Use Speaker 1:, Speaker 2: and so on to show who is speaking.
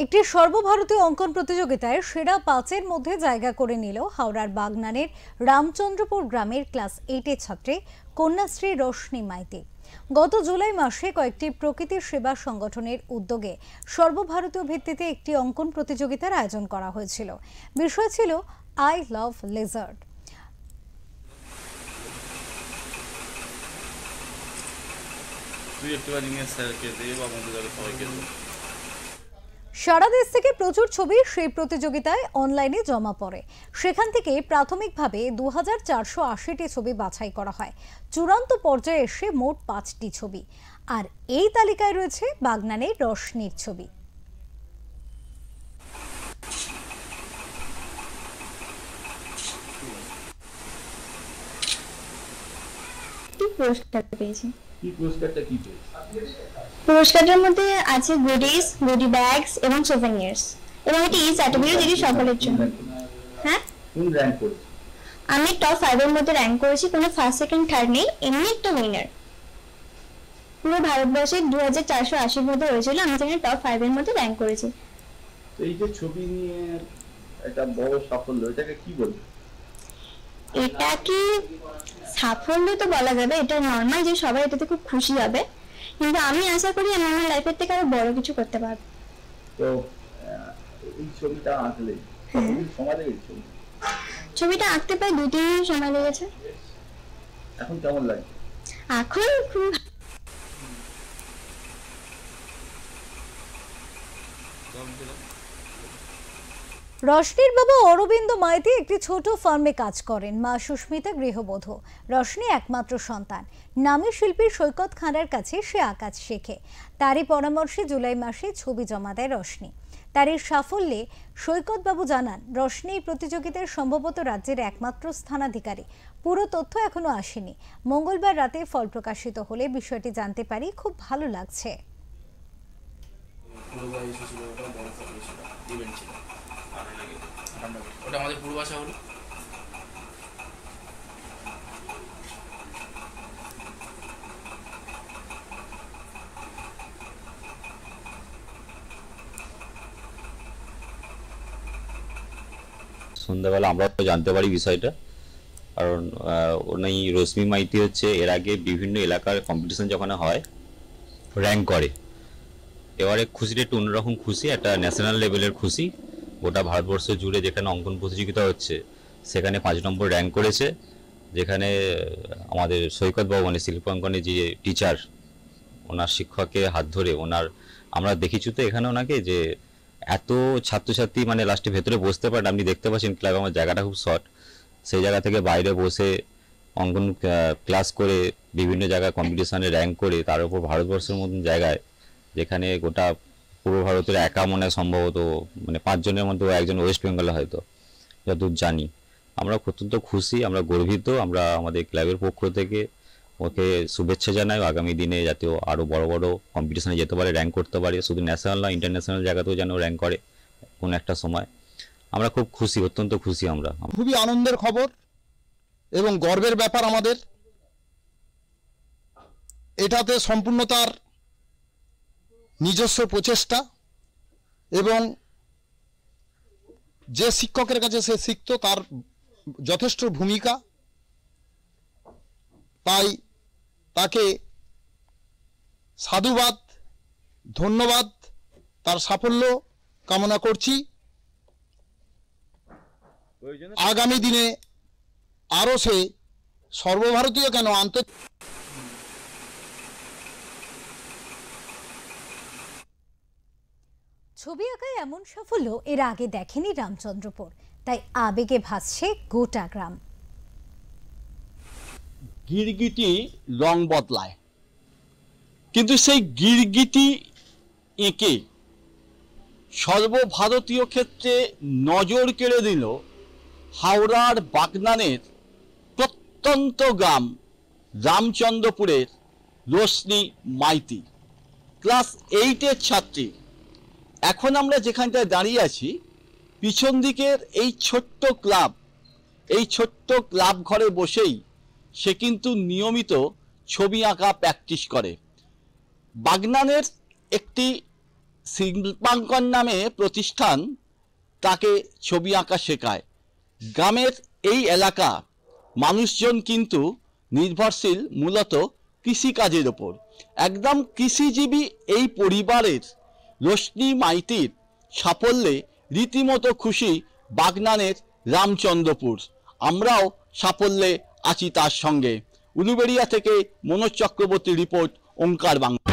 Speaker 1: একটি সর্বভারতীয় অঙ্কন প্রতিযোগিতায় সেরা ৫-এর মধ্যে জায়গা করে নিল হাওড়ার বাগনানের রামচন্দ্রপুর গ্রামের ক্লাস 8-এর ছাত্রী কন্যাশ্রী রোশনি মাইতি। গত জুলাই মাসে কয়েকটি প্রকৃতি সেবা সংগঠনের উদ্যোগে সর্বভারতীয় ভিত্তিতে একটি অঙ্কন প্রতিযোগিতার আয়োজন করা হয়েছিল। বিষয় ছিল আই লাভ লেজার্ড। সারা দেশ থেকে প্রচুর ছবি সেই প্রতিযোগিতায় অনলাইনে জমা পড়ে। সেখান থেকে প্রাথমিকভাবে 2480টি ছবি বাছাই করা হয়। চূড়ান্ত পর্যায়ে এসে মোট 5টি ছবি, আর এই তালিকায় রয়েছে বাগনানের রোশনির ছবি।
Speaker 2: পুরস্কারের মধ্যে আছে গুডিজ, গুডি ব্যাগস এবং সোভেনিয়ার্স, এবং এটি এই সার্টিফিকেট যেটি সকলের জন্য। হ্যাঁ, কোন র‍্যাঙ্ক করেছো? আমি টপ 5 এর মধ্যে র‍্যাঙ্ক করেছি, কোনো ফার্স্ট সেকেন্ড থার্ড নেই, এমনি একটা উইনার। পুরো ভারতবর্ষে 2480 মধ্যে হয়েছিল, আমি সেখানে টপ 5 এর মধ্যে র‍্যাঙ্ক করেছি।
Speaker 3: তো এই যে ছবি নিয়ে একটা বড় সাফল্য, এটাকে কি বলবো?
Speaker 2: এটা কি সাফল্য তো বলা যাবে, এটা নরমাল যে সবাই এটাতে খুব খুশি হবে, কিন্তু আমি আশা করি আমি আমার লাইফের থেকে আরো বড় কিছু করতে পারবো।
Speaker 3: তো এই ছবিটা আঁকলে কতদিন সময় লেগেছে?
Speaker 2: ছবিটা আঁকতে প্রায় 2-3 দিন সময় লেগেছে।
Speaker 3: এখন কেমন লাগে?
Speaker 2: এখন খুব
Speaker 1: রশনির বাবা অরবিন্দ মাইতি একটি ছোট ফার্মে কাজ করেন। মা সুস্মিতা গৃহবধূ। রশনি একমাত্র সন্তান। নামী শিল্পী সৈকত খানের কাছে সে আঁকা শেখে। তারই পরামর্শে জুলাই মাসে ছবি জমা দেয় রশনি। তার এই সাফল্যে সৈকত বাবু জানান, রশনি এই প্রতিযোগিতায় সম্ভবত রাজ্যের একমাত্র স্থানাধিকারী। পুরো তথ্য এখনো আসেনি। মঙ্গলবার রাতে ফল প্রকাশিত হলে বিষয়টি জানতে পারি। খুব ভালো লাগছে।
Speaker 4: ওটা আমাদের পূর্বাশা হলো।
Speaker 5: সন্ধ্যাবেলা আমরা জানতে পারি বিষয়টা, কারণ ওনাই রশ্মি মাইতি হচ্ছে এর আগে বিভিন্ন এলাকার কম্পিটিশন যখন হয় র্যাঙ্ক করে। এবারে খুশিটা একটু অন্যরকম খুশি, একটা ন্যাশনাল লেভেলের খুশি। গোটা ভারতবর্ষ জুড়ে যেখানে অঙ্কন প্রতিযোগিতা হচ্ছে সেখানে 5 নম্বর র্যাঙ্ক করেছে, যেখানে আমাদের সৈকত বাবু মানে শিল্পাঙ্কনের যে টিচার, ওনার শিক্ষকের হাত ধরে আমরা দেখেছি তো এখানে ওনাকে, যে এত ছাত্রছাত্রী মানে লাস্টে ভেতরে বসতে পারেন। আপনি দেখতে পাচ্ছেন ক্লাবে আমার জায়গাটা খুব শর্ট, সেই জায়গা থেকে বাইরে বসে অঙ্কন ক্লাস করে বিভিন্ন জায়গায় কম্পিটিশনে র্যাঙ্ক করে, তার উপর ভারতবর্ষের মতন জায়গায় যেখানে গোটা পূর্ব ভারতের একা মনে সম্ভবত মানে 5 জনের মধ্যে একজন ওয়েস্ট বেঙ্গলে, হয়তো যতদূর জানি। আমরা অত্যন্ত খুশি, আমরা গর্বিত। আমরা আমাদের ক্লাবের পক্ষ থেকে ওকে শুভেচ্ছা জানাই, আগামী দিনে যাতে আরও বড় বড় কম্পিটিশনে যেতে পারে, র্যাঙ্ক করতে পারে। শুধু ন্যাশনাল নয়, ইন্টারন্যাশনাল জায়গাতেও যেন র্যাঙ্ক করে কোনো একটা সময়। আমরা খুব খুশি, অত্যন্ত খুশি। আমরা
Speaker 6: খুবই আনন্দের খবর এবং গর্বের ব্যাপার আমাদের। এটাতে সম্পূর্ণ তার নিজস্ব প্রচেষ্টা, এবং যে শিক্ষকের কাছে সে শিখত তার যথেষ্ট ভূমিকা। তাই তাকে সাধুবাদ, ধন্যবাদ, তার সাফল্য কামনা করছি। আগামী দিনে আরও সে সর্বভারতীয় কেন
Speaker 1: ছবি আঁকায় এমন সাফল্য এর আগে দেখেনি রামচন্দ্রপুর, তাই আবেগে ভাসছে গোটা গ্রাম।
Speaker 7: গিরগিটি রং বদলায়, কিন্তু সেই গিরগিটি এঁকে সর্বভারতীয় ক্ষেত্রে নজর কেড়ে দিল হাওড়ার বাগনানের প্রত্যন্ত গ্রাম রামচন্দ্রপুরের রোশনি মাইতি, ক্লাস 8-এর ছাত্রী। এখন আমরা যেখানটায় দাঁড়িয়ে আছি, পিছন দিকের এই ছোট্ট ক্লাব ঘরে বসেই সে কিন্তু নিয়মিত ছবি আঁকা প্র্যাকটিস করে। বাগনানের একটি শিল্পাঙ্কন নামে প্রতিষ্ঠান তাকে ছবি আঁকা শেখায়। গ্রামের এই এলাকা মানুষজন কিন্তু নির্ভরশীল মূলত কৃষিকাজের ওপর। একদম কৃষিজীবী এই পরিবারের রোশনি মাইতির সাফল্যে রীতিমতো খুশি বাগনানের রামচন্দ্রপুর। আমরাও সাফল্যে আছি তার সঙ্গে। উলুবেড়িয়া থেকে মনোজ চক্রবর্তী রিপোর্ট, ওঙ্কার বাংলা।